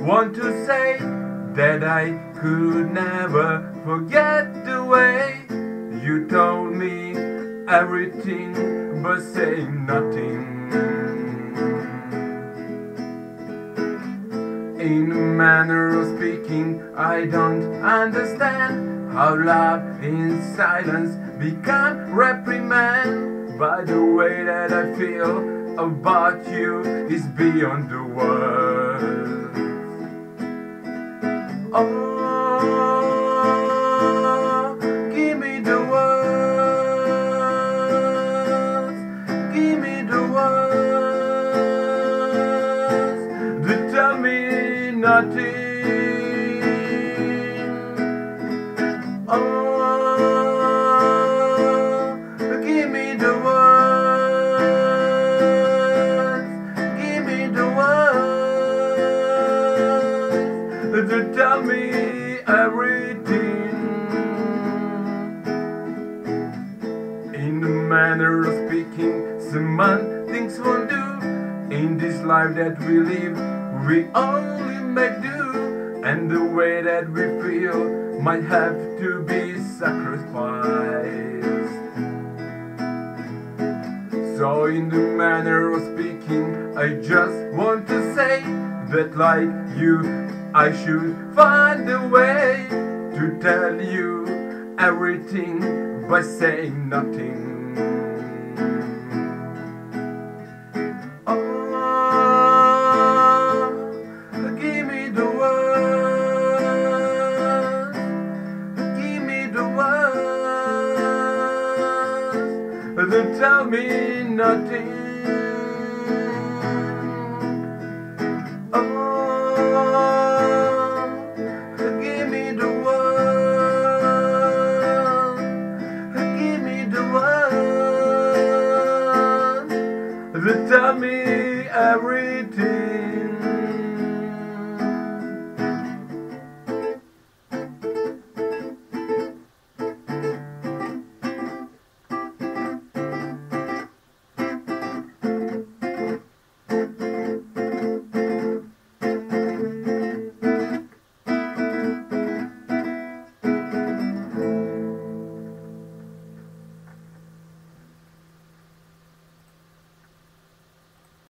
want to say that I could never forget the way you told me everything but saying nothing. In a manner of speaking, I don't understand how love in silence become reprimand. By the way that I feel about you is beyond the words. Oh, give me the words, give me the words to tell me nothing. Oh, give me the words, give me the words to tell me everything. In the manner of speaking, some man things won't do. In this life that we live, we only make do. And the way that we feel might have to be sacrificed. So in the manner of speaking, I just want to say that like you, I should find a way to tell you everything by saying nothing. Oh, give me the words, give me the words to tell me nothing.